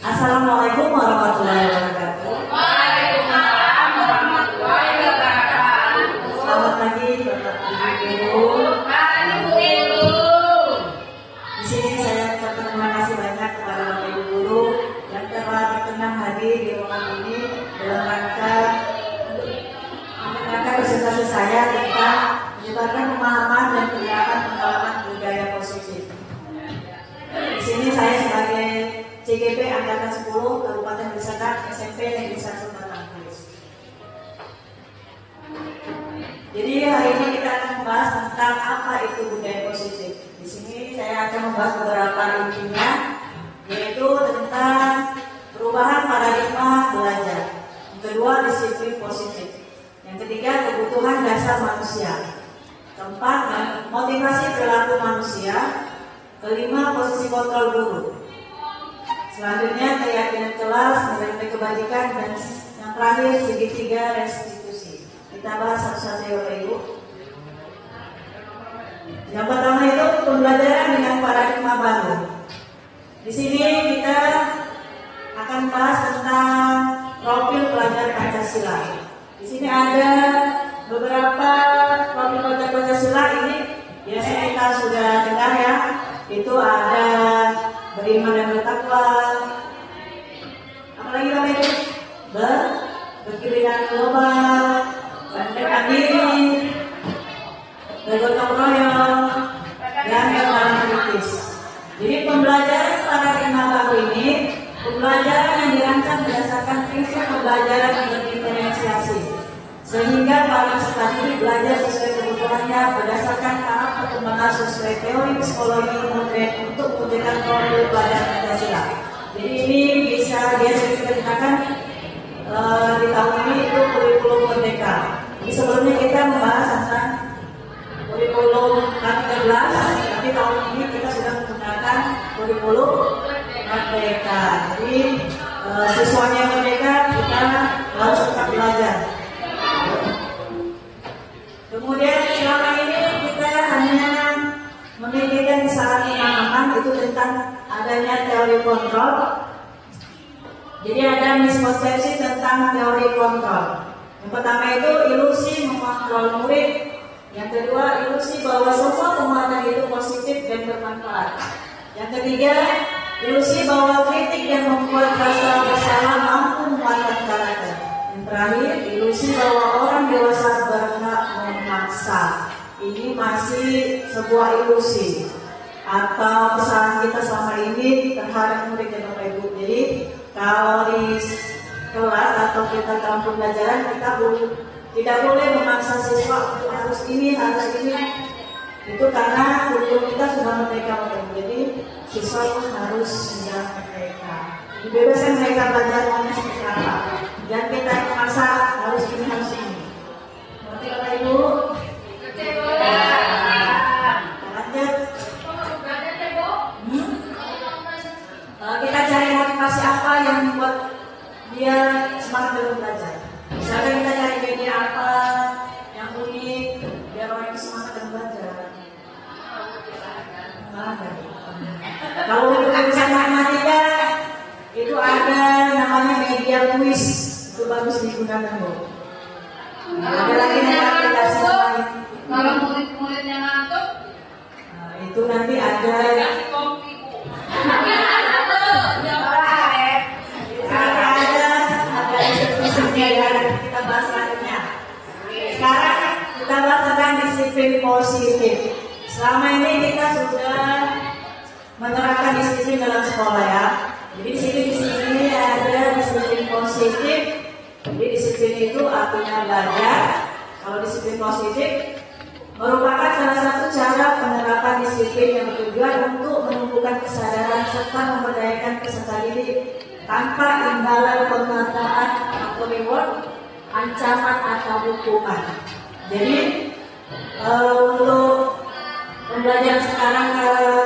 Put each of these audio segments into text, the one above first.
Assalamualaikum warahmatullahi wabarakatuh. Waalaikumsalam warahmatullahi wabarakatuh. Selamat pagi Bapak Ibu Guru. Di sini saya ucapkan terima kasih banyak kepada Bapak Ibu Guru yang telah berkenan hadir di ruangan ini dalam rangka presentasi saya tentang menyebarkan pemahaman dan penerapan pengalaman budaya positif. Di sini saya sebagai CGP Angkatan 10 Kabupaten Desakan SMP Negeri 1 Batangkulis. Jadi hari ini kita akan membahas tentang apa itu budaya positif. Di sini saya akan membahas beberapa intinya, yaitu tentang perubahan paradigma belajar. Yang kedua, disiplin positif. Yang ketiga, kebutuhan dasar manusia. Keempat, motivasi perilaku manusia. Kelima, posisi kontrol guru. Selanjutnya, keyakinan kelas, nilai kebajikan, dan yang terakhir, segitiga restitusi. Kita bahas satu-satu ya Bapak Ibu. Yang pertama itu pembelajaran dengan paradigma baru. Di sini kita akan bahas tentang profil pelajar Pancasila. Di sini ada beberapa profil pelajar Pancasila ini biasa kita sudah dengar ya. Itu ada beriman dan bertakwa. Apalagi Bapak Ibu? Berkebaikan global, mendekat diri, bergotong royong, dan bermain kritis. Jadi pembelajaran paradigma baru ini pembelajaran yang dirancang berdasarkan prinsip pembelajaran yang berdiferensiasi, sehingga para peserta didik belajar sesuai kebutuhannya berdasarkan tahap perkembangan sesuai teori psikologi modern untuk memberikan profil pelajar Pancasila. Jadi ini biasa kita katakan di tahun ini itu kurikulum merdeka. Jadi sebelumnya kita membahas tentang kurikulum K13, tapi tahun ini kita sudah menggunakan kurikulum merdeka. Jadi siswanya merdeka, kita harus tetap belajar. Kemudian selama ini kita hanya memikirkan kesalahan pemahaman itu tentang adanya teori kontrol. Jadi ada miskonsepsi tentang teori kontrol. Yang pertama itu ilusi mengontrol murid. Yang kedua ilusi bahwa semua pemahaman itu positif dan bermanfaat. Yang ketiga ilusi bahwa kritik dan membuat rasa bersalah mampu menguatkan karakter. Yang terakhir ilusi bahwa orang dewasa berhak memaksa. Ini masih sebuah ilusi atau kesalahan kita selama ini terhadap murid dan Bapak Ibu. Jadi kalau di kelas atau kita dalam pembelajaran kita tidak boleh memaksa siswa untuk harus ini. Itu karena kurikulum kita sudah merdeka Bapak Ibu. Jadi siswa pun harus sudah merdeka. Dibebaskan mereka belajar maunya seperti apa. Dan kita memaksa harus ini. Berarti Bapak Ibu. Kita cari motivasi apa yang membuat dia semangat dalam belajar. Misalnya kita cari media apa yang unik biar orang itu semangat dalam belajar. Kalau untuk jurusan matematika itu ada namanya media kuis, itu bagus digunakan Bu. Ada lagi yang aplikasi lain. Kalau murid-muridnya ngantuk, itu nanti ada kita bahas selanjutnya. Sekarang kita bahas tentang disiplin positif. Selama ini kita sudah menerapkan disiplin dalam sekolah ya. Jadi di sini ada disiplin positif. Jadi disiplin itu artinya belajar. Kalau disiplin positif merupakan salah satu cara penerapan disiplin yang bertujuan untuk menumbuhkan kesadaran serta memberdayakan peserta didik tanpa imbalan penghargaan atau reward, ancaman atau hukuman. Jadi untuk pembelajaran sekarang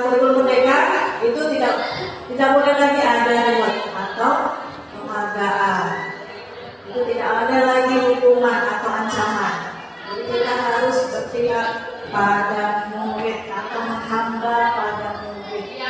kurikulum merdeka itu tidak boleh lagi ada reward atau penghargaan. Itu tidak ada lagi hukuman atau ancaman. Jadi kita harus berpihak pada murid atau menghamba pada murid.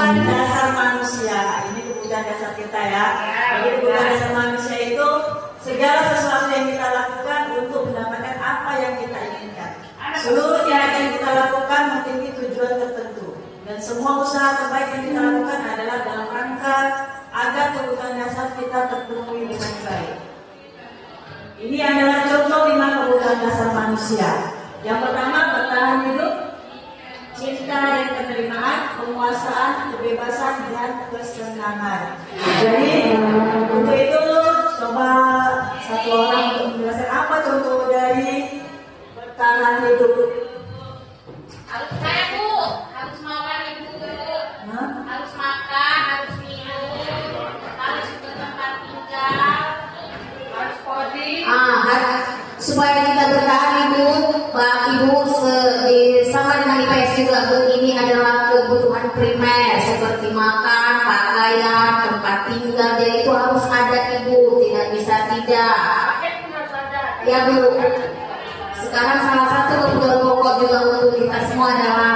kebutuhan dasar manusia. Ini kebutuhan dasar kita ya. Jadi kebutuhan dasar manusia itu segala sesuatu yang kita lakukan untuk mendapatkan apa yang kita inginkan. Seluruh yang akan kita lakukan memiliki tujuan tertentu. Dan semua usaha terbaik yang kita lakukan adalah dalam rangka agar kebutuhan dasar kita terpenuhi dengan baik. Ini adalah contoh 5 kebutuhan dasar manusia. Yang pertama, bertahan hidup, cinta dan penerimaan, penguasaan, kebebasan dan kesenangan. Jadi untuk itu coba satu orang untuk menjelaskan apa contoh dari bertahan hidup. Harus saya Bu, harus makan Ibu. Harus makan, harus minum, harus bertempat tinggal, harus coding. Supaya kita bertahan hidup, Pak Ibu, sama dengan IPS juga Bu, ini adalah kebutuhan primer seperti makan, pakaian, tempat tinggal, jadi itu harus ada Ibu, tidak bisa tidak. Ya Bu. Sekarang salah satu kebutuhan pokok juga untuk kita semua adalah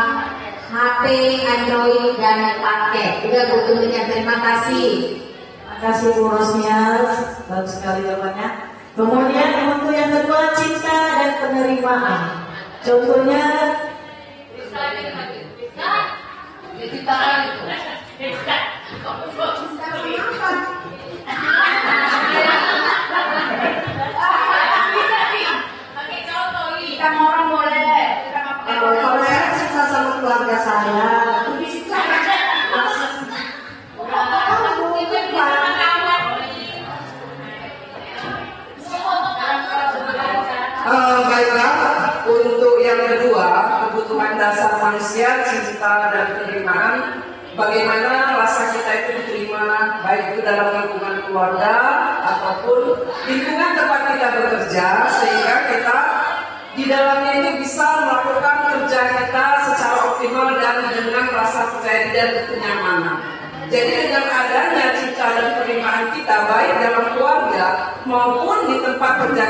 HP, Android, dan paket. Udah Bu, demikian, terima kasih. Terima kasih Bu Rosmias, bagus sekali jawabannya. Kemudian untuk yang kedua, cinta dan penerimaan. Contohnya Kita orang boleh. kalau saya cinta sama keluarga saya, baiklah, untuk yang kedua, kebutuhan dasar manusia, cinta dan penerimaan. Bagaimana rasa kita itu diterima, baik itu dalam lingkungan keluarga ataupun lingkungan tempat kita bekerja, sehingga kita di dalamnya itu bisa melakukan kerja kita secara optimal dan dengan rasa percaya diri dan kenyamanan. Jadi dengan adanya cinta dan penerimaan kita baik dalam keluarga maupun di tempat kerja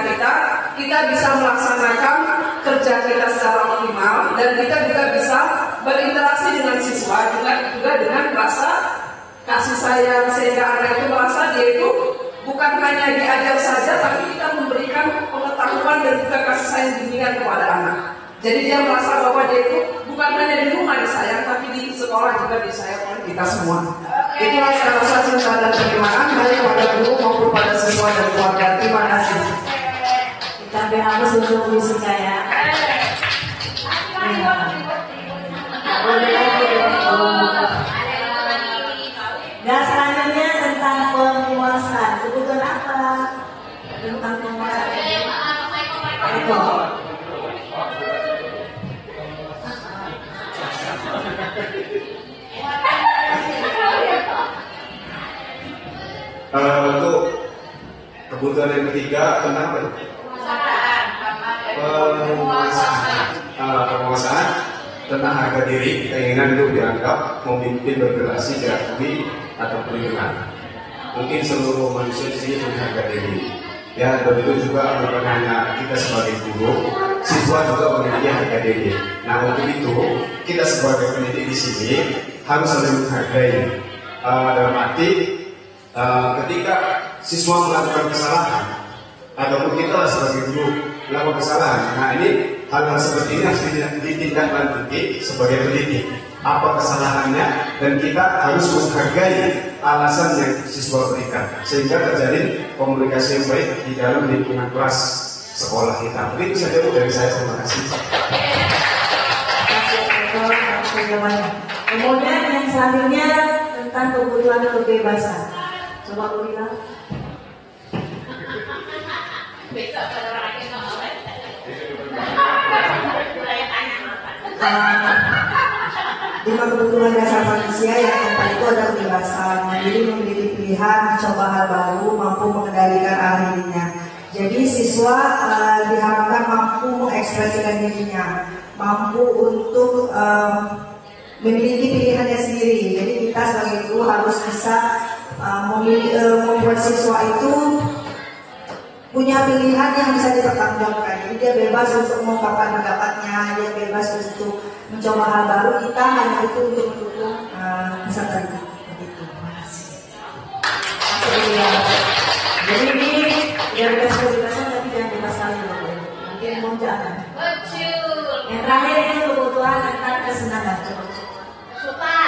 kita bisa melaksanakan kerja kita secara optimal dan kita juga bisa berinteraksi dengan siswa juga dengan rasa kasih sayang, sehingga anak itu merasa dia itu bukan hanya diajar saja, tapi kita memberikan pengetahuan dan juga kasih sayang bimbingan kepada anak. Jadi dia merasa bahwa dia itu bukan hanya di rumah disayang, tapi di sekolah juga disayang oleh kita semua. Itulah rasa cinta dan penerimaan baik pada guru maupun pada siswa dan keluarga. Terima kasih. kita habis untuk puisinya ya. Boleh lagi dong. Dan selanjutnya tentang penguasaan. Kebutuhan apa? Tentang penguasaan. Itu. Untuk kebutuhan yang ketiga tentang penguasaan tentang harga diri, keinginan itu dianggap memimpin, berrelasi, diakui atau perlindungan. Mungkin seluruh manusia di sini punya harga diri. Ya, begitu juga bukan hanya kita sebagai guru, siswa juga memiliki harga diri. Nah, untuk itu kita sebagai pendidik di sini harus saling menghargai. Dalam arti ketika siswa melakukan kesalahan ataupun kita sebagai guru melakukan kesalahan, nah ini hal-hal seperti ini harus ditindaklanjuti sebagai pendidik. Apa kesalahannya dan kita harus menghargai alasan yang siswa berikan sehingga terjadi komunikasi yang baik di dalam lingkungan kelas sekolah kita. Begitu saja dari saya. Terima kasih. Kemudian yang selanjutnya tentang kebutuhan kebebasan. Coba aku bilang. Lima kebutuhan dasar manusia yang keempat itu adalah kebebasan, mandiri, memiliki pilihan, mencoba hal baru, mampu mengendalikan arah dirinya. Jadi siswa diharapkan mampu mengekspresikan dirinya, mampu untuk memiliki pilihannya sendiri. Jadi kita sebagai guru harus bisa membuat siswa itu punya pilihan yang bisa dipertanggungjawabkan. Jadi dia bebas untuk mengungkapkan pendapatnya, dia bebas untuk mencoba hal baru, kita hanya itu untuk mendukung peserta didik. Begitu. Terima kasih. Jadi ini biar kita dibahas tapi jangan dibahas kali dulu. Nanti mau jangan. Betul. Yang terakhir itu kebutuhan tentang kesenangan. Suka.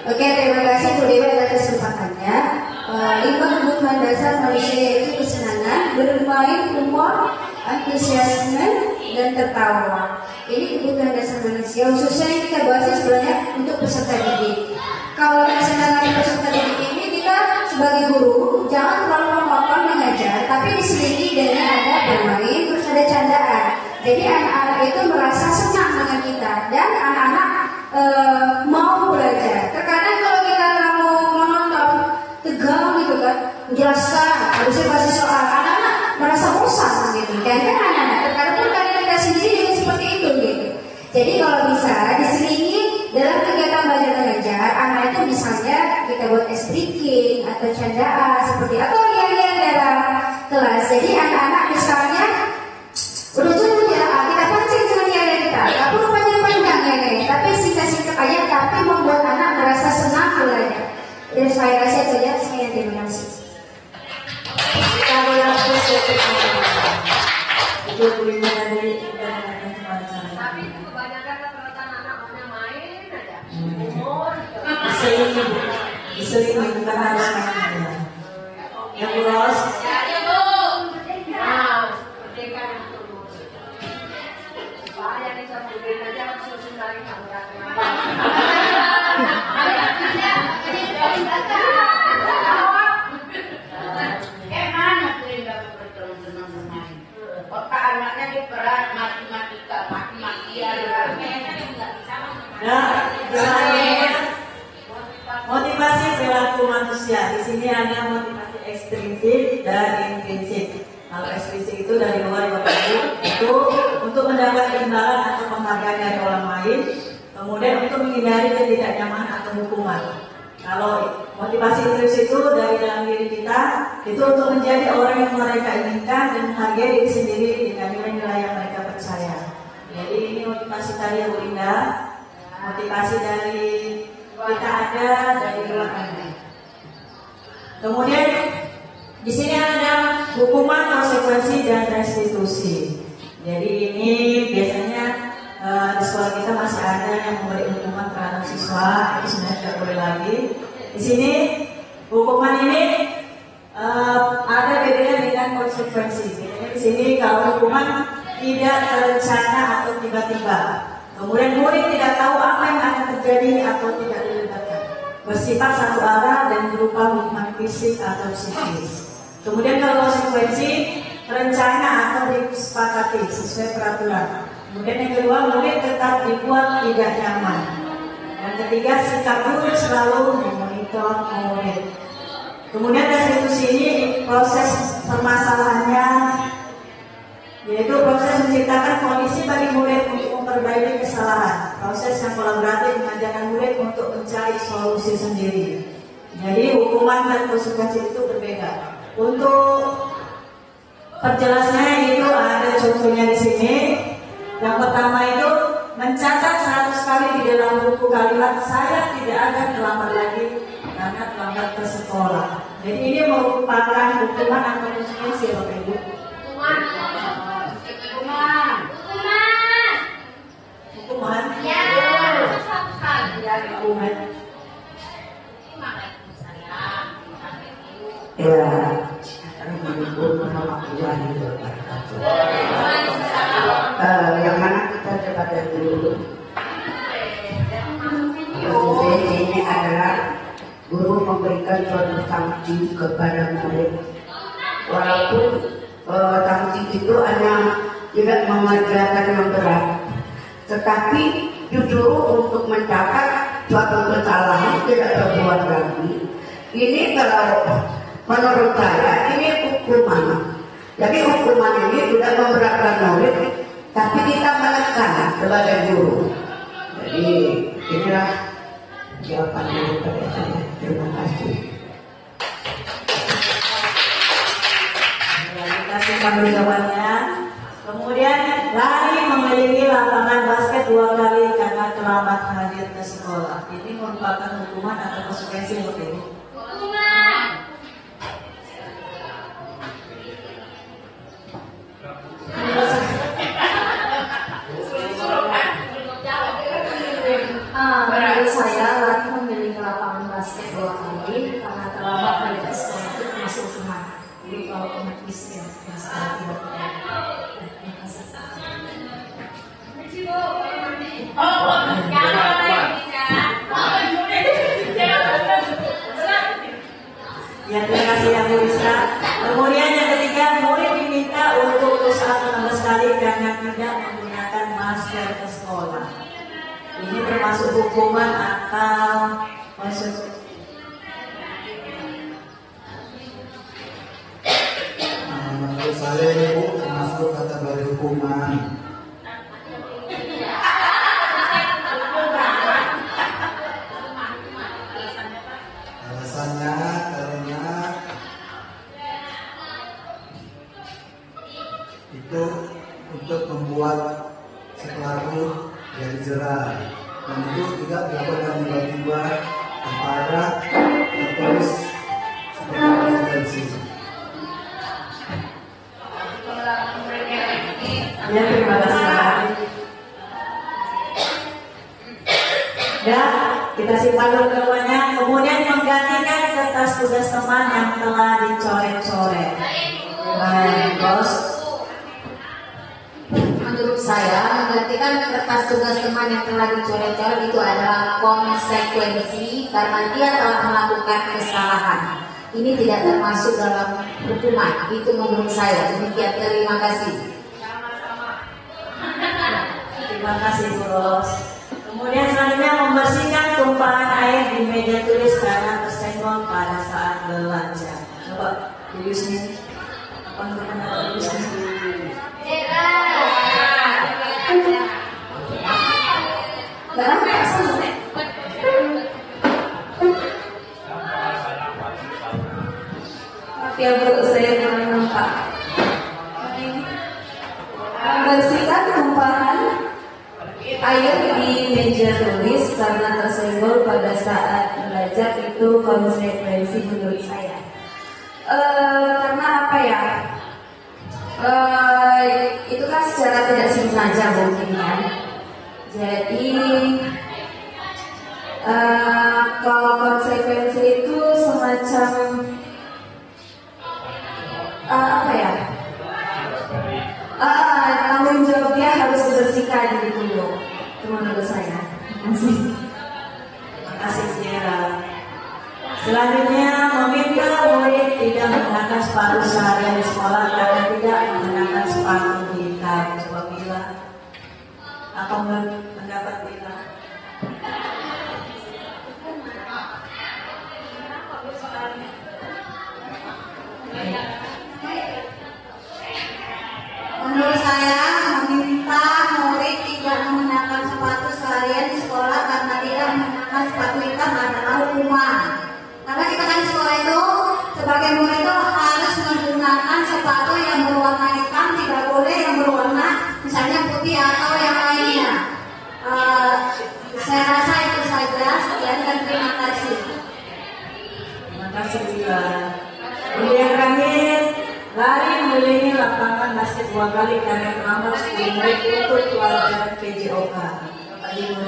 Oke, terima kasih Bu Dewi atas kesempatannya. 5 kebutuhan dasar manusia yaitu kesenangan, bermain, humor, antusiasme, dan tertawa. Ini kebutuhan dasar manusia. Khususnya yang kita bahas sebenarnya untuk peserta didik. Kalau kesenangan peserta didik ini, kita sebagai guru jangan terlalu monoton mengajar, tapi diselingi dengan ada bermain, terus ada candaan. Jadi anak-anak itu merasa senang dengan kita dan anak-anak mau belajar. Terkadang kalau kita terlalu monoton, tegang gitu kan, menjelaskan, harusnya kasih soal, anak-anak merasa bosan gitu. Dan kan anak-anak terkadang pun kita sendiri juga seperti itu gitu. Jadi kalau bisa diselingi dalam kegiatan belajar mengajar, anak itu misalnya kita buat ice breaking atau candaan seperti atau yang dalam kelas. Jadi anak-anak misalnya udah cukup ya, kita pancing sama anak kita, nggak perlu panjang-panjang ya, tapi singkat-singkat aja, tapi membuat anak merasa senang belajar. Dan saya rasa itu ya, saya terima kasih. Kita berlangsung itu kuliner dari Tapi itu kebanyakan rata-rata anak maunya main aja. Humor. diselingi bukan harus main. Ya Bu Ros. Ya Bu. Nah, merdeka itu. Bahaya nih sama merdeka aja langsung dari kamu. Mana Linda betul senang bermain. Otak anaknya dia berat matematika, mati-matian. Nah, selanjutnya motivasi perilaku manusia. Di sini ada motivasi ekstrinsik dan intrinsik. Kalau ekstrinsik itu dari luar itu untuk mendapat imbalan atau penghargaan dari orang lain, kemudian untuk menghindari ketidaknyamanan atau hukuman. Kalau motivasi intrinsik itu dari dalam diri kita, itu untuk menjadi orang yang mereka inginkan dan menghargai diri sendiri dengan nilai-nilai yang mereka percaya. Jadi ini motivasi tadi Bu Linda. Motivasi dari kita ada dari luar ada. Kemudian di sini ada hukuman, konsekuensi dan restitusi. Jadi ini biasanya di sekolah kita masih ada yang memberi hukuman terhadap siswa, itu sebenarnya tidak boleh lagi. Di sini hukuman ini ada bedanya dengan konsekuensi. Bedanya di sini kalau hukuman tidak terencana atau tiba-tiba. Kemudian murid tidak tahu apa yang akan terjadi atau tidak dilibatkan. Bersifat satu arah dan berupa hukuman fisik atau psikis. Kemudian kalau konsekuensi terencana atau disepakati sesuai peraturan. Kemudian yang kedua, murid tetap dibuat tidak nyaman. Dan ketiga, sikap guru selalu memonitor murid. Kemudian restitusi ini proses permasalahannya, yaitu proses menciptakan kondisi bagi murid untuk memperbaiki kesalahan. Proses yang kolaboratif mengajarkan murid untuk mencari solusi sendiri. Jadi hukuman dan konsekuensi itu berbeda. Untuk perjelasannya itu ada contohnya di sini. Yang pertama itu mencatat 100 kali di dalam buku kalimat saya tidak akan terlambat lagi karena terlambat ke sekolah. Jadi ini merupakan hukuman atau konsekuensi Bapak Ibu. Hukuman. Ya, 100 kali ya Hukuman. Ya, Assalamualaikum warahmatullahi wabarakatuh. Yang mana kita kepada guru. Ini adalah guru memberikan suatu sanksi kepada murid. Walaupun sanksi itu hanya tidak mengajarkan yang berat, tetapi justru untuk mencatat suatu kesalahan tidak terbuat lagi. Ini kalau menurut saya ini hukuman. Jadi hukuman ini sudah memberatkan murid, tapi kita menekan sebagai guru. Jadi inilah jawaban dari saya. Terima kasih. Ya, kita simpan dulu jawabannya. Kemudian lari mengelilingi lapangan basket 2 kali karena terlambat hadir ke sekolah. Ini merupakan hukuman atau konsekuensi untuk ibu? Menurut saya lari mengelilingi lapangan basket 2 kali karena terlambat hadir ke sekolah itu termasuk hukuman. Jadi kalau otomatis ya sekarang tidak. Ya, terima kasih yang Rizka. Kemudian yang ketiga, murid diminta untuk usaha 16 kali karena tidak menggunakan masker ke sekolah. Ini termasuk hukuman atau konsekuensi? Menurut saya ini Bu termasuk kategori hukuman. Alasannya karena itu untuk membuat si pelaku jadi jerah, dan itu tidak dilakukan tiba-tiba tanpa ada tertulis sebagai konsekuensi. Ya, terima kasih. Ya, kita simpan dulu jawabannya. Kemudian menggantikan kertas tugas teman yang telah dicoret-coret. Baik, bos. Menurut saya, menggantikan kertas tugas teman yang telah dicoret-coret itu adalah konsekuensi karena dia telah melakukan kesalahan. Ini tidak termasuk dalam hukuman. Itu menurut saya. Demikian, terima kasih. Terima kasih, bos. Kemudian selanjutnya membersihkan tumpahan air di meja tulis karena tersenggol pada saat belajar. Coba, Bu Yusni. Apa menurut Bu Yusni? Ya Bu, saya kurang nampak. Membersihkan tumpahan air di meja tulis karena tersenggol pada saat belajar itu konsekuensi menurut saya. Karena apa ya? Itu kan secara tidak sengaja mungkin kan. Jadi kalau konsekuensi itu semacam apa ya? Tanggung jawabnya harus dibersihkan gitu loh. Itu menurut saya. Terima kasih, Tiara. Selanjutnya meminta murid tidak menggunakan sepatu seharian di sekolah karena tidak menggunakan sepatu hitam. Coba Bila, apa menurut pendapat Bila? Menurut saya, meminta murid tidak menggunakan sepatu seharian di sekolah karena tidak menggunakan sepatu hitam adalah hukuman. Karena kita kan di sekolah itu sebagai murid itu harus menggunakan sepatu yang berwarna hitam, tidak boleh yang berwarna misalnya putih atau yang lainnya. Saya rasa itu saja. Sekian dan terima kasih. Terima kasih, Bila. Kemudian terakhir, lari mengelilingi lapangan basket 2 kali karena terlambat 10 menit untuk pelajaran PJOK. Bapak Ibu.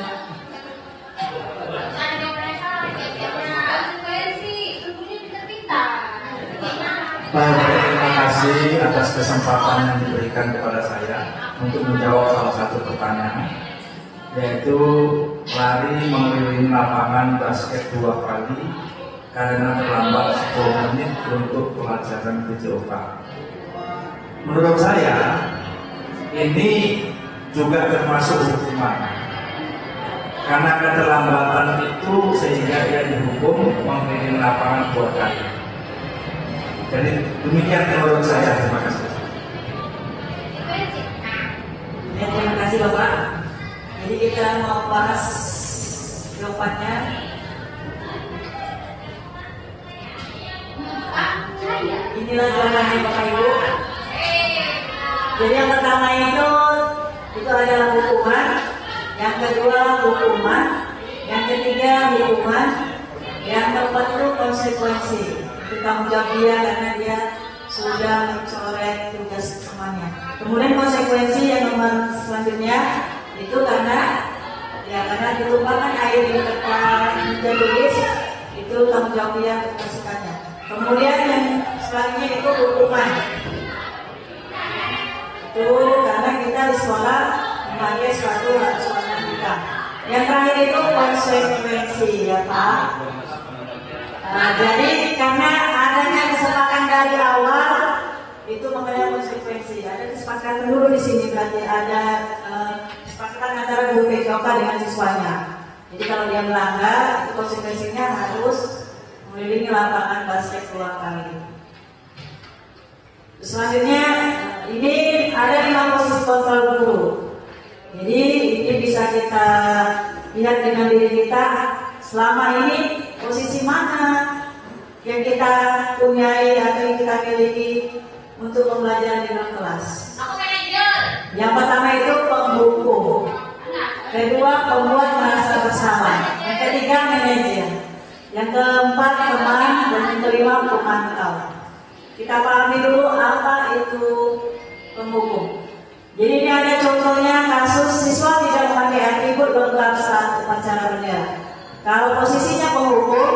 Baik, terima kasih atas kesempatan yang diberikan kepada saya untuk menjawab salah satu pertanyaan, yaitu lari mengelilingi lapangan basket 2 kali karena terlambat 10 menit untuk pelajaran PJOK. Menurut saya ini juga termasuk hukuman karena keterlambatan itu sehingga dia dihukum mengelilingi lapangan 2 kali. Jadi demikian menurut saya. Terima kasih. Ya, terima kasih Bapak. Jadi kita mau bahas jawabannya. Inilah jawabannya Bapak Ibu. Jadi yang pertama itu itu adalah hukuman. Yang kedua hukuman. Yang ketiga hukuman. Yang keempat itu konsekuensi. Itu tanggung jawab dia karena dia sudah mencoret tugas semuanya. Kemudian konsekuensi yang nomor selanjutnya itu karena ditumpahkan air di tempat tulis, itu tanggung jawab dia membersihkannya. Kemudian yang selanjutnya itu hukuman. Itu karena kita di sekolah memakai suatu hak suara kita. Yang terakhir itu konsekuensi ya Pak. Jadi karena adanya kesepakatan dari awal itu makanya konsekuensi. Ada kesepakatan dulu di sini, berarti ada kesepakatan antara guru PJK dengan siswanya. Jadi kalau dia melanggar, itu konsekuensinya harus mengelilingi lapangan basket 2 kali. Selanjutnya ini ada 5 posisi kontrol guru. Jadi ini bisa kita lihat dengan diri kita selama ini posisi mana yang kita punyai atau yang kita miliki untuk pembelajaran di dalam kelas. Yang pertama itu penghukum, kedua pembuat merasa bersalah, yang ketiga manajer, yang keempat teman, dan yang kelima pemantau. Kita pahami dulu apa itu penghukum. Jadi ini ada contohnya kasus siswa tidak memakai atribut bergelar saat upacara bendera. Kalau posisinya penghukum,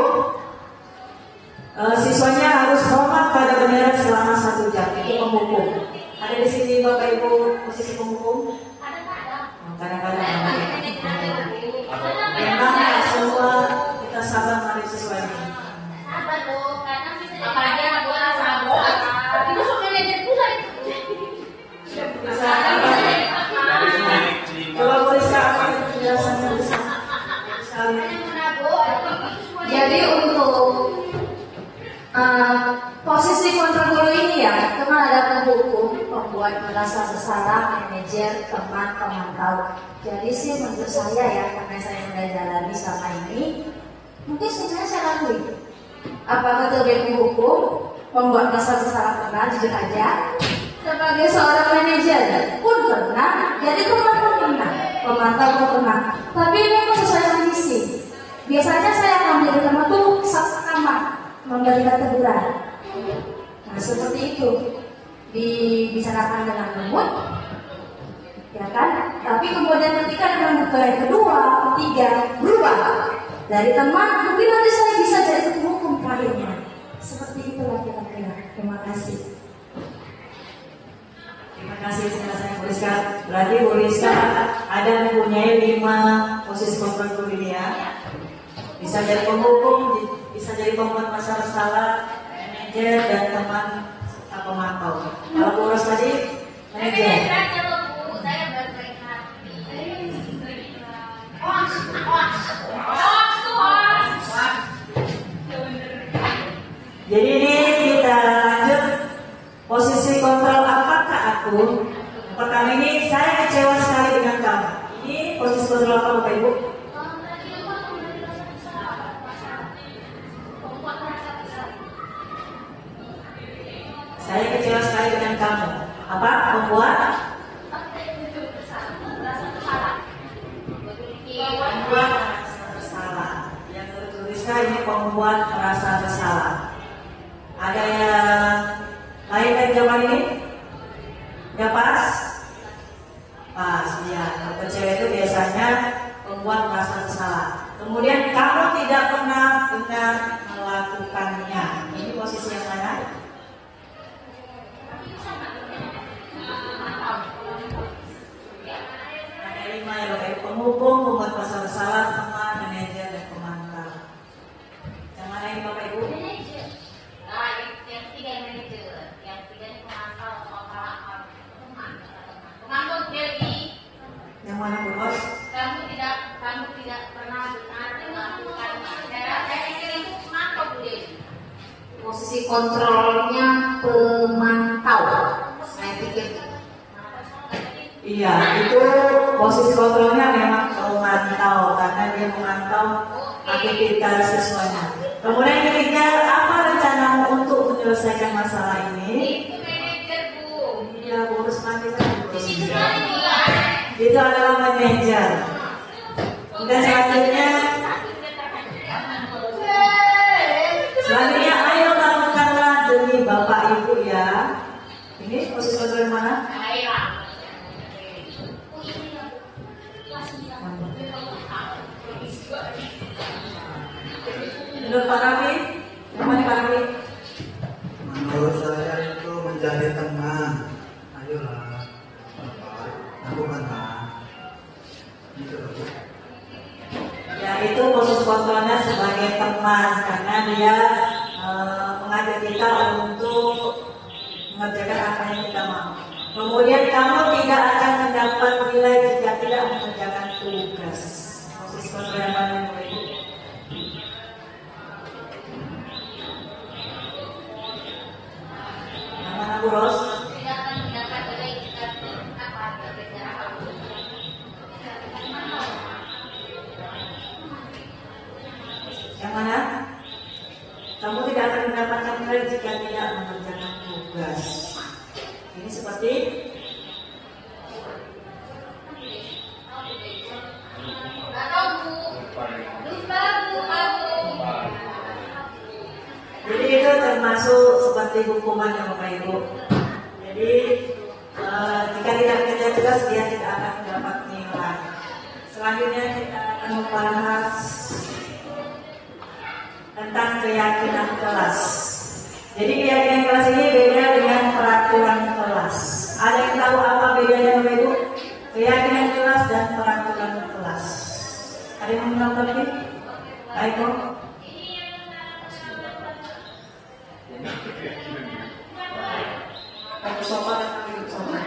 siswanya harus hormat pada bendera selama 1 jam. Itu penghukum. Ada di sini Bapak Ibu posisi penghukum? Kadang-kadang memang ya, semua kita sabar mari siswa ini. Apalagi anak bola sama itu sudah manajer pula itu. Coba boleh sekarang penjelasannya bisa sekali. Jadi untuk posisi kontrol guru ini ya, karena ada penghukum, pembuat merasa bersalah, manajer, teman, pemantau. Jadi sih menurut saya ya, karena saya sudah jalani selama ini, mungkin sebenarnya saya lalui. Apakah sebagai penghukum, pembuat merasa bersalah pernah, jujur aja. Sebagai seorang manajer pun pernah, jadi teman pun pernah, pemantau pun pernah. Tapi memang sesuai kondisi. Biasanya saya akan menjadi teman tuh sama memberikan teguran. Nah seperti itu dibicarakan dengan lembut, ya kan? Tapi kemudian ketika dengan buka yang kedua, ketiga berubah dari teman, mungkin nanti saya bisa jadi penghukum terakhirnya. Seperti itulah kira-kira. Terima kasih. Terima kasih penjelasannya Bu Rizka. Berarti Bu Rizka ada mempunyai 5 posisi kontrol guru ini ya. Bisa jadi penghukum, bisa jadi pembuat masalah salah, manajer dan teman serta pemantau. Kalau Bu Ros tadi manajer. Jadi ini kita lanjut posisi kontrol apakah aku. Pertama ini saya kecewa sekali dengan kamu. Ini posisi kontrol apa Bapak Ibu? Saya kecewa sekali dengan kamu. Apa? Membuat merasa bersalah. Yang tertuliskan ini pembuat merasa bersalah. Ada yang lain dari jawaban ini? Gak pas? Pas, ya. Kalau cewek itu biasanya pembuat merasa bersalah. Kemudian kamu tidak pernah benar melakukannya. Ini posisi yang mana? Ada 5 ya Bapak Ibu. Penghukum, pembuat merasa bersalah, teman, manajer, dan pemantau. Yang mana ini Bapak Ibu? Yang ketiga manajer, yang ketiga pemantau soal karakter teman. Pemantau Dewi. Yang mana Bu Ros? Kamu tidak pernah benar melakukan. Saya pikir itu pemantau Bu Dewi. Posisi kontrolnya pemantau. Saya pikir. Iya, itu posisi kontrolnya memang pemantau karena dia memantau aktivitas siswanya. Kemudian ketiga, apa rencanamu untuk menyelesaikan masalah ini? Itu manajer Bu. Iya, urus nanti kan. Di situ tadi. itu adalah manajer. Dan selanjutnya ayo lakukanlah demi Bapak Ibu ya. Ini posisi kontrol yang mana? Menurut Pak Rafi, yang mana Pak Rafi? Menurut saya itu menjadi teman. Ayolah, lakukanlah. Itu. Ya itu posisi kontrolnya sebagai teman karena dia mengajak kita untuk mengerjakan apa yang kita mau. Kemudian kamu tidak akan mendapat nilai jika tidak mengerjakan tugas. Posisi kontrol yang mana yang boleh? Yang mana Bu Ros? Yang mana? Kamu tidak akan mendapatkan nilai jika tidak mengerjakan tugas. Ini seperti jadi itu termasuk seperti hukuman ya Bapak Ibu. Jadi jika tidak mengerjakan tugas dia tidak akan mendapat nilai. Selanjutnya kita akan membahas tentang keyakinan kelas. Jadi keyakinan kelas ini beda dengan peraturan kelas. Ada yang tahu apa bedanya Bapak Ibu? Keyakinan kelas dan peraturan kelas. Ada yang mengenal lagi? Ayo. Aku sopan atau hidup sopan?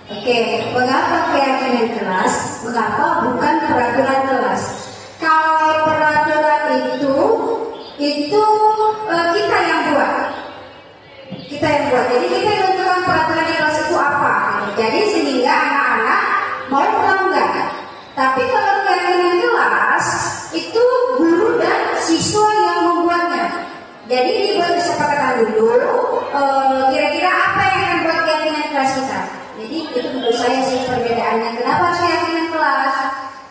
Oke, mengapa keyakinan kelas? Mengapa bukan peraturan kelas? Kalau peraturan itu kita yang buat. Kita yang buat. Jadi kita yang menentukan peraturan kelas itu apa. Jadi sehingga anak-anak mau melanggar. Tapi kalau keyakinan kelas itu guru dan siswa yang membuatnya. Jadi dibuat kesepakatan dulu. Kira-kira apa yang akan buat keyakinan kelas kita? Jadi itu menurut saya sih perbedaannya. Kenapa keyakinan kelas?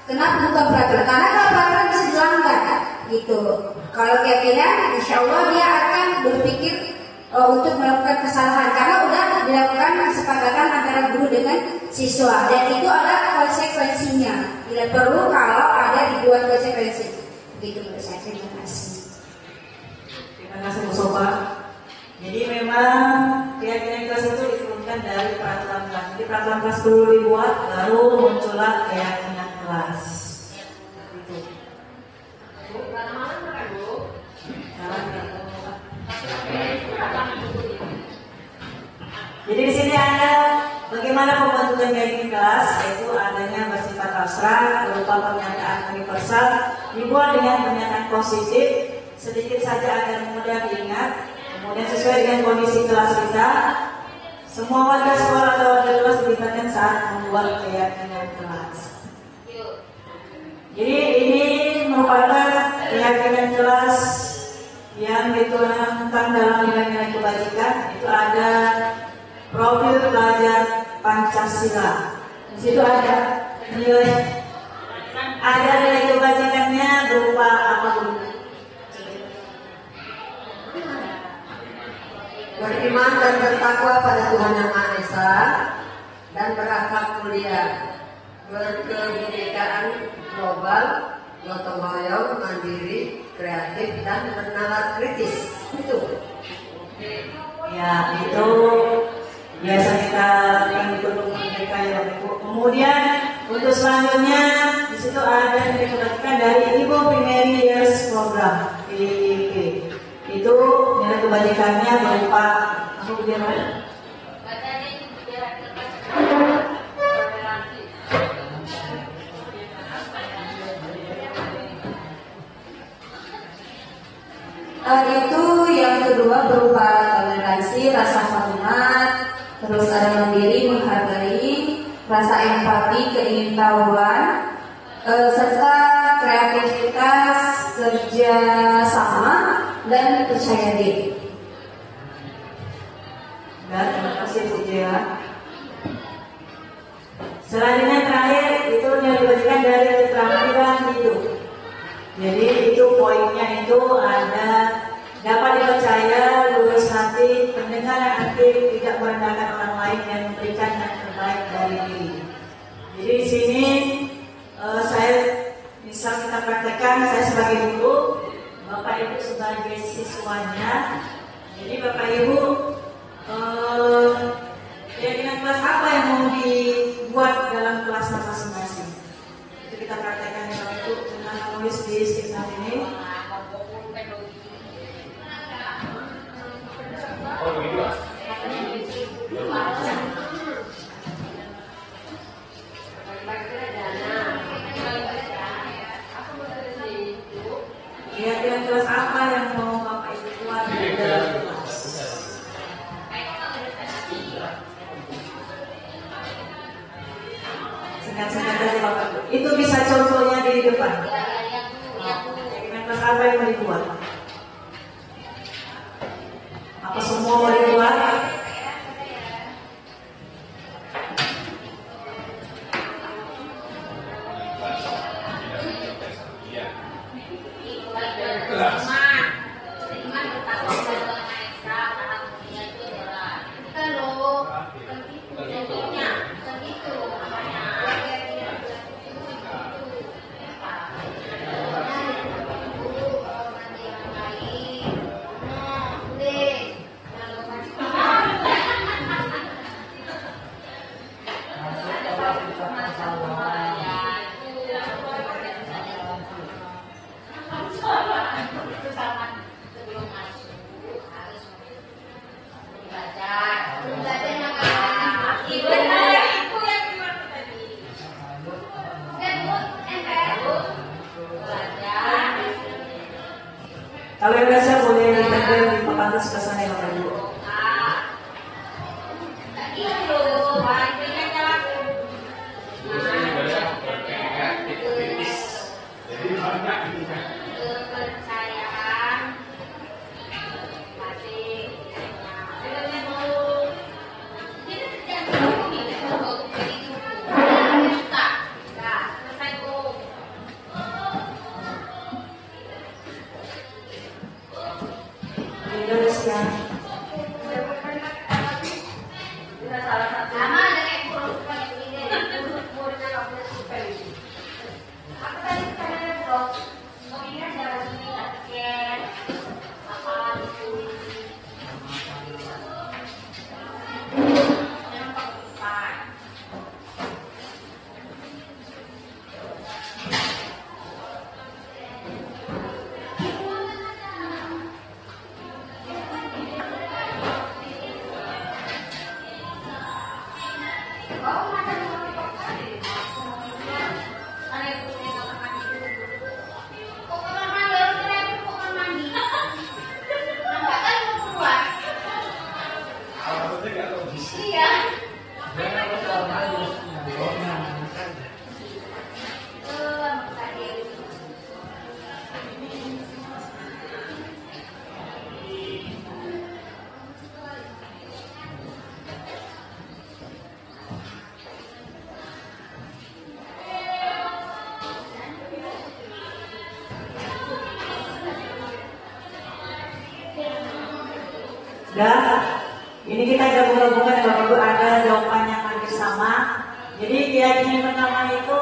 Kenapa bukan peraturan? Karena kalau peraturan bisa dilanggar, gitu. Kalau keyakinan, insya Allah dia akan berpikir untuk melakukan kesalahan karena udah dilakukan kesepakatan antara guru dengan siswa dan itu ada konsekuensinya. Tidak perlu kalau ada dibuat konsekuensi. Begitu menurut saya. Terima kasih. Terima kasih Bu Sofa. Jadi memang keyakinan kelas itu diturunkan dari peraturan kelas. Jadi peraturan kelas dulu dibuat, baru muncullah keyakinan kelas. Itu. Bu, malam makan Bu. Jalan ya. Jadi di sini ada bagaimana pembentukan keyakinan kelas, yaitu adanya bersifat abstrak berupa pernyataan universal dibuat dengan pernyataan positif sedikit saja agar mudah diingat. Kemudian sesuai dengan kondisi kelas kita, semua warga sekolah atau warga kelas dilibatkan saat membuat keyakinan kelas. Jadi ini merupakan keyakinan kelas yang dituangkan dalam nilai-nilai kebajikan. Itu ada profil pelajar Pancasila. Di situ ada nilai kebajikannya berupa apa dulu? Beriman dan bertakwa pada Tuhan Yang Maha Esa dan berakhlak mulia, berkebinekaan global, gotong royong, mandiri, kreatif dan bernalar kritis. Itu. Ya, itu biasa kita lakukan di Gunung Merdeka ya Bapak Ibu. Kemudian untuk selanjutnya di situ ada yang dikebagikan dari Ibu Primary Years Program (PYP). Itu nilai kebajikannya berupa apa ujian mana? Itu yang kedua berupa toleransi, rasa hormat, terus ada mandiri, menghargai, rasa empati, keingintahuan, serta kreativitas, kerja sama dan percaya diri. Dan terima kasih Bu Jaya. Selanjutnya terakhir itu yang diberikan dari keterampilan hidup. Jadi itu poinnya itu ada dapat dipercaya, lurus hati, pendengar yang aktif, tidak merendahkan orang lain dan memberikan yang terbaik dari diri. Jadi di sini saya misal kita praktekkan, saya sebagai guru, Bapak Ibu sebagai siswanya. Jadi Bapak Ibu keyakinan kelas apa yang mau dibuat dalam kelas masing-masing? Itu kita praktekkan ya Bapak Ibu dengan menulis di stiker ini. Keyakinan kelas apa yang mau Bapak Ibu buat di dalam kelas? Singkat-singkat aja Bapak Ibu. Itu bisa contohnya di depan. Keyakinan kelas apa yang mau dibuat? Apa semua mau dibuat? Kalau yang biasa boleh ditempel di papan atas ke sana ya Bapak Ibu. Dan ini kita gabung-gabungkan Bapak Ibu, ada jawaban yang hampir sama. Jadi keyakinan pertama itu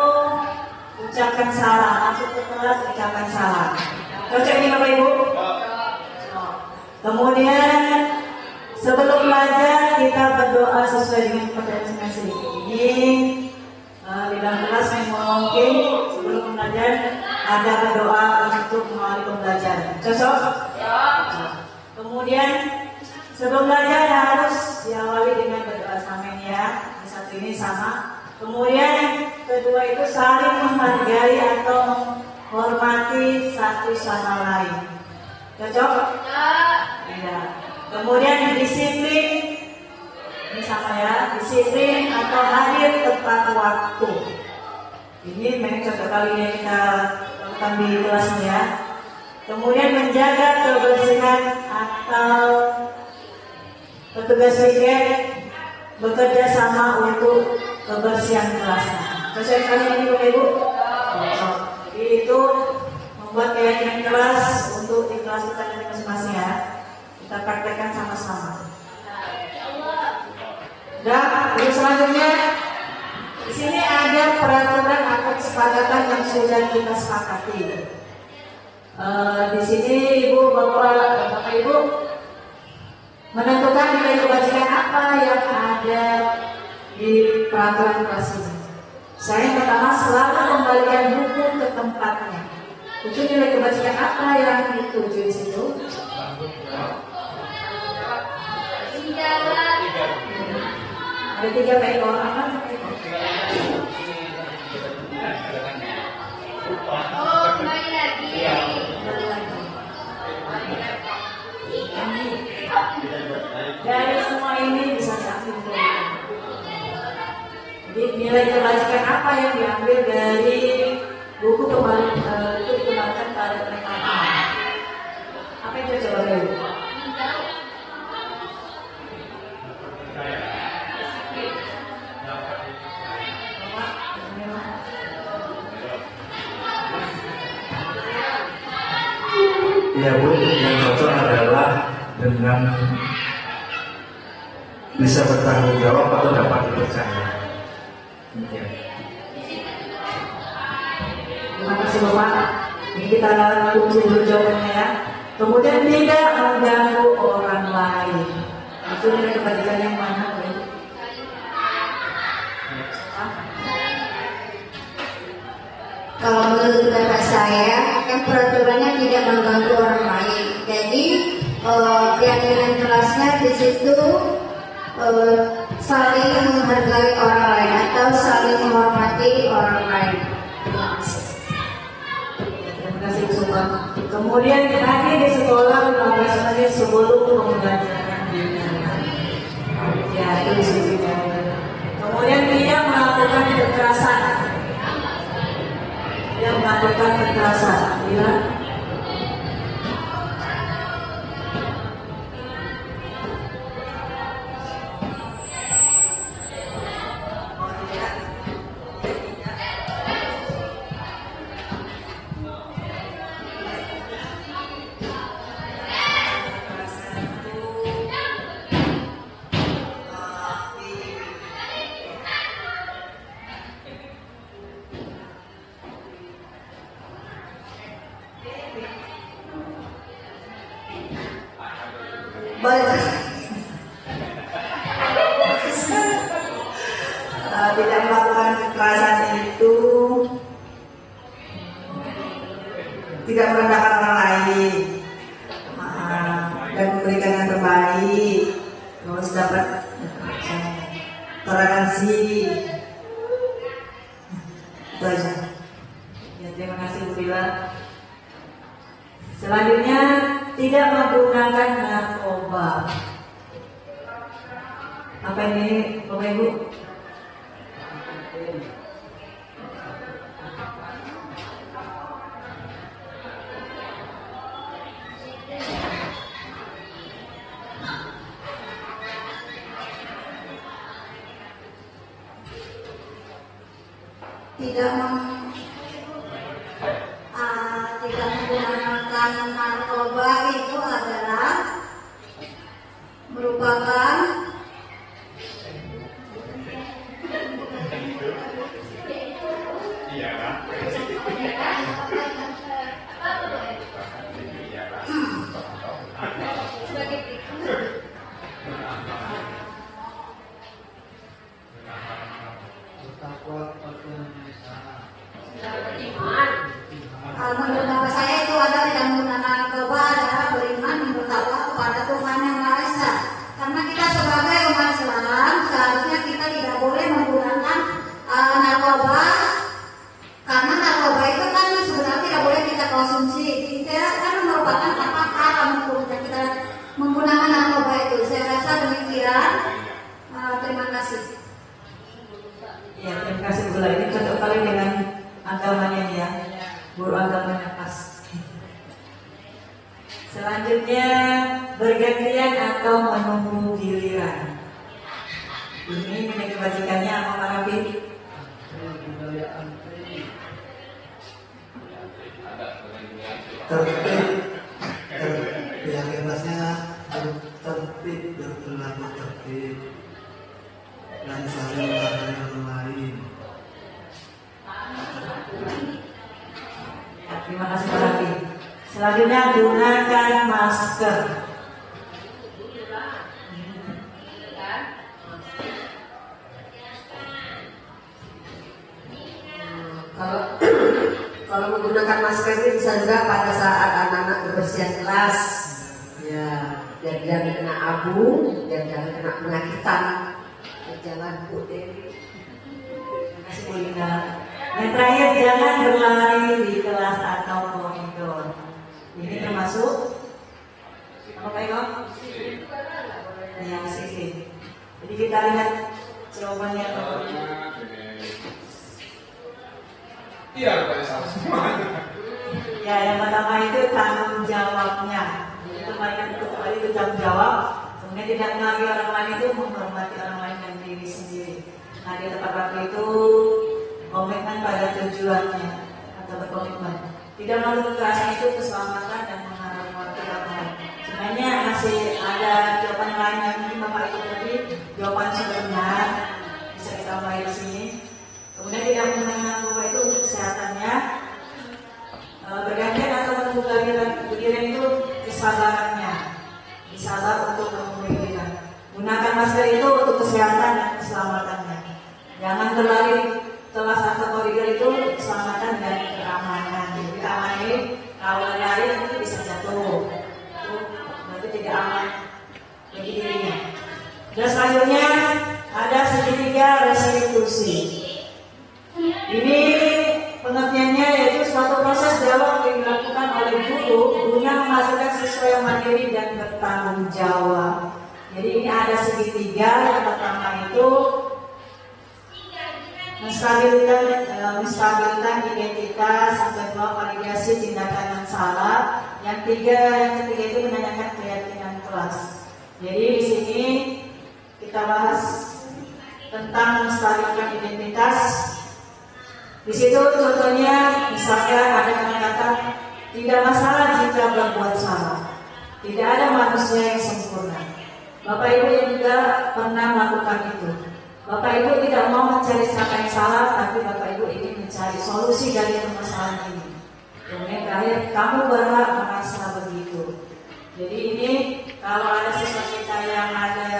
ucapkan salah, masuk ke kelas ucapkan salah. Cocok ini Bapak Ibu? Kemudian sebelum belajar kita berdoa sesuai dengan kepercayaan masing-masing. Ini di dalam kelas mungkin sebelum belajar ada berdoa untuk mengawali pembelajaran. Cocok? Kemudian sebelum belajar harus diawali dengan berdoa sama ya. Yang satu ini sama. Kemudian yang kedua itu saling menghargai atau menghormati satu sama lain. Cocok? Ya. Kemudian disiplin, ini sama ya, disiplin atau hadir tepat waktu. Ini memang contoh kali yang kita lakukan di kelasnya ya. Kemudian menjaga kebersihan atau petugas piket bekerja sama untuk kebersihan kelasnya. Sesuai kali ini Bapak Ibu? Jadi itu membuat keyakinan kelas untuk di kelas kita nanti masing-masing ya. Kita praktekkan sama-sama. Dan yang selanjutnya di sini ada peraturan atau kesepakatan yang sudah kita sepakati. Di sini Bapak Ibu menentukan nilai kebajikan apa yang ada di peraturan kelas ini. Saya yang pertama selalu kembalikan buku ke tempatnya. Itu nilai kebajikan apa yang dituju di situ? Ada 3 ekor apa? Oh, kembali lagi. Dari semua ini bisa diambil. Jadi nilai kebajikan apa yang diambil dari buku kembali itu dikembalikan pada mereka? Apa itu coba dulu? Ya Bu, yang cocok adalah dengan bisa bertanggung jawab atau dapat dipercaya. Ya. Terima kasih Bapak. Ini kita kunci dulu jawabannya ya. Kemudian tidak mengganggu orang lain. Itu nilai kebajikan yang mana? Kalau menurut pendapat saya, kan peraturannya tidak mengganggu orang lain. Jadi keyakinan kelasnya di situ saling menghargai orang lain atau saling menghormati orang lain. Terima kasih Bu Sobat. Kemudian tadi di sekolah 15 menit sebelum pembelajaran ya itu di situ. Kemudian tidak melakukan kekerasan. Tidak melakukan kekerasan. Ya. Tidak melakukan kekerasan itu tidak merendahkan orang lain dan memberikan yang terbaik, terus dapat toleransi. Itu aja ya, terima kasih Bu Bila. Selanjutnya tidak menggunakan narkoba. Apa ini Bapak Ibu? Tidak menggunakan narkoba itu adalah merupakan menurut bapak saya itu adalah tidak menggunakan narkoba adalah beriman bertakwa kepada Tuhan Yang Maha Esa. Karena kita sebagai umat Islam seharusnya kita tidak boleh menggunakan narkoba, karena narkoba itu kan sebenarnya tidak boleh kita konsumsi. Tidak, karena merupakan apa haram untuk kita menggunakan narkoba itu. Saya rasa demikian. Terima kasih. Ya, terima kasih Bu. Ini cocok kali dengan agamanya ya. Guru agamanya pas. Selanjutnya bergantian atau menunggu giliran. Tertib, ya kelasnya tertib, berperilaku tertib dan saling menghargai orang lain. Terima kasih Pak Rafi. Selanjutnya gunakan masker. Kalau menggunakan masker ini bisa juga pada saat anak-anak kebersihan kelas, ya, biar jangan kena abu, biar jangan kena penyakitan. Jalan Bu Dewi. Terima kasih Bu Linda. Yang terakhir, jangan berlari di kelas atau koridor. Ini termasuk apa Pak Eko? Ya, sisi. Jadi kita lihat jawabannya. Iya, rupanya salah semua. Ya, yang pertama itu tanggung jawabnya. Itu mereka itu tanggung jawab. Kemudian tidak menghargai orang lain itu menghormati orang lain dan diri sendiri. Nah, di tempat waktu itu komitmen pada tujuannya atau berkomitmen. Tidak melalui kekerasan itu keselamatan dan menghormati orang lain. Sebenarnya masih ada jawaban lain yang mungkin Bapak Ibu tadi jawaban sebenarnya bisa kita mulai di sini. Kemudian tidak menggunakan Bapak itu untuk kesehatannya. Bergantian atau membuka diri itu kesabarannya. Disabar untuk memenuhi diri. Gunakan masker itu untuk kesehatan dan keselamatannya. Jangan berlari kelas atau koridor itu keselamatan dan keamanan. Jadi keamanan ini kalau lari itu bisa jatuh. Itu berarti tidak aman bagi dirinya. Dan selanjutnya ada segitiga restitusi. Ini pengertiannya yaitu suatu proses dialog yang dilakukan oleh guru guna menghasilkan siswa yang mandiri dan bertanggung jawab. Jadi ini ada segitiga. Yang pertama itu menstabilkan identitas, yang kedua validasi tindakan yang salah, yang ketiga itu menanyakan keyakinan kelas. Jadi di sini kita bahas tentang menstabilkan identitas. Di situ contohnya misalkan ada kata-kata tidak masalah jika berbuat salah. Tidak ada manusia yang sempurna. Bapak Ibu yang juga pernah melakukan itu. Bapak Ibu tidak mau mencari siapa yang salah, tapi Bapak Ibu ingin mencari solusi dari permasalahan ini. Kemudian terakhir, kamu berhak merasa begitu. Jadi ini kalau ada siswa kita yang ada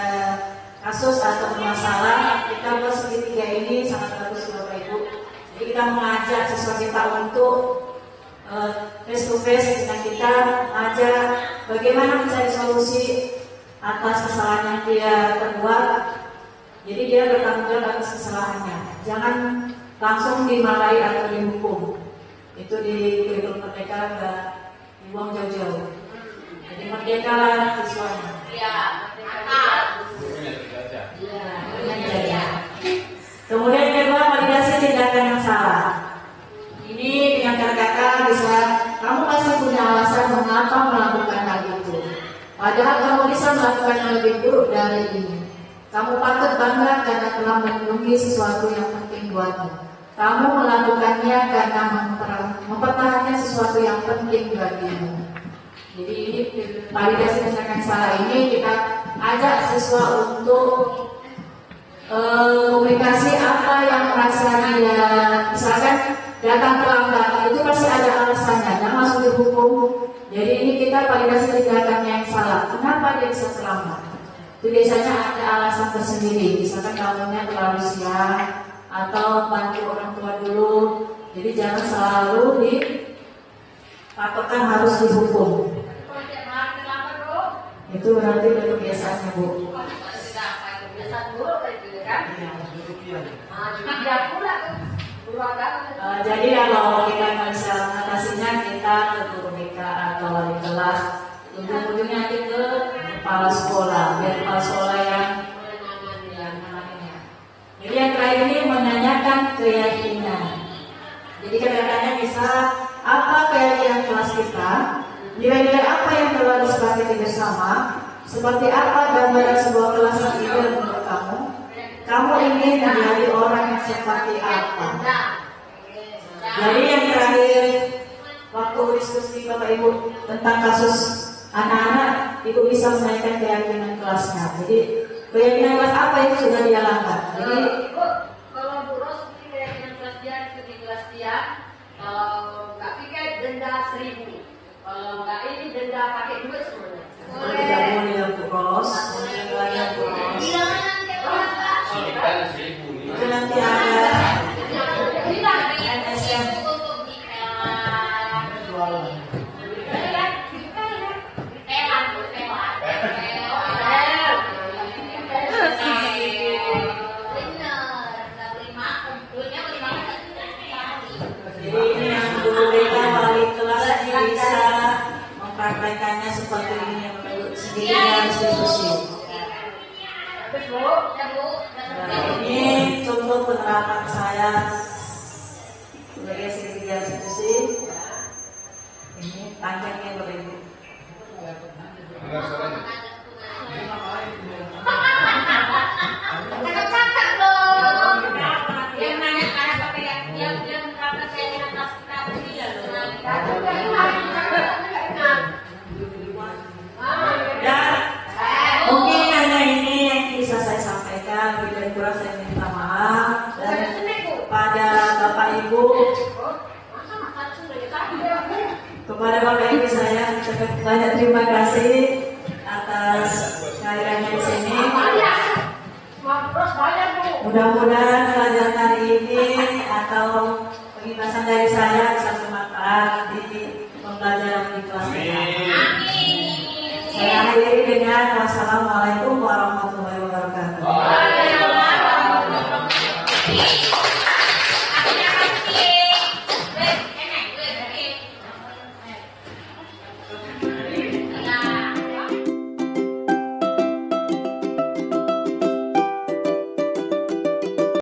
kasus atau masalah, kita buat segitiga ini sangat bagus Bapak Ibu. Jadi kita mengajak siswa kita untuk face to face dengan kita, ajak bagaimana mencari solusi atas kesalahan yang dia perbuat. Jadi dia bertanggung jawab atas kesalahannya. Jangan langsung dimarahi atau dihukum. Itu di kurikulum Merdeka nggak dibuang jauh-jauh. Jadi merdeka lah siswanya. Iya, Iya. Kemudian kedua, validasi tindakan yang salah. Ini dengan kata-kata bisa kamu pasti punya alasan mengapa melakukan hal itu. Padahal kamu bisa melakukan yang lebih buruk dari ini. Kamu patut bangga karena telah melindungi sesuatu yang penting buatmu. Kamu melakukannya karena mempertahankan sesuatu yang penting bagimu. Jadi ini validasi tindakan salah ini kita ajak siswa untuk komunikasi apa yang merasa dia misalkan datang terlambat itu pasti ada alasannya, jangan langsung dihukum. Jadi ini kita validasi tindakannya yang salah. Kenapa dia bisa terlambat? Itu biasanya ada alasan tersendiri, misalkan bangunnya terlalu siang atau bantu orang tua dulu. Jadi jangan selalu dipatokkan harus dihukum. Itu berarti udah kebiasaannya Bu. Jadi kalau kita nggak bisa mengatasinya, kita ke guru BK atau wali kelas, ujung-ujungnya nanti ke kepala sekolah, biar kepala sekolah yang menanganinya. Jadi yang terakhir ini menanyakan keyakinan. Jadi kadang-kadang bisa apa keyakinan kelas kita, nilai-nilai apa yang telah disepakati bersama, seperti apa gambaran sebuah kelas yang ideal menurut kamu. Kamu ingin menjadi orang yang seperti apa? Jadi yang terakhir waktu diskusi Bapak Ibu tentang kasus anak-anak, Ibu bisa menaikkan keyakinan kelasnya. Jadi keyakinan kelas apa itu sudah dia langgar. Jadi Bu, kalau Bu Ros ini keyakinan kelas dia ikuti kelas dia, nggak piket denda 1.000. Kalau nggak ini denda pakai duit semuanya. tidak boleh ya Bu Ros, yang Bu Ros. Itu nanti ada NSM jualan. Jadi ini yang dulu mereka wali kelas bisa mempraktekannya seperti ini yang sendiri harus diskusi. Nah, ini contoh penerapan saya sebagai sekretariat institusi. Ini panjangnya beribu. Cakap dong. Yang nanya karena apa ya? Yang karena saya ingat kelas kita dia loh. Dan mungkin hanya ini yang bisa saya sampaikan. Bila kurang saya minta maaf dan kepada Bapak Ibu, kepada Bapak Ibu saya ucapkan banyak terima kasih atas kehadirannya di sini. Mudah-mudahan pelajaran hari ini atau penjelasan dari saya bisa bermanfaat di pembelajaran di kelas kita. Saya akhiri dengan wassalamualaikum warahmatullahi wabarakatuh.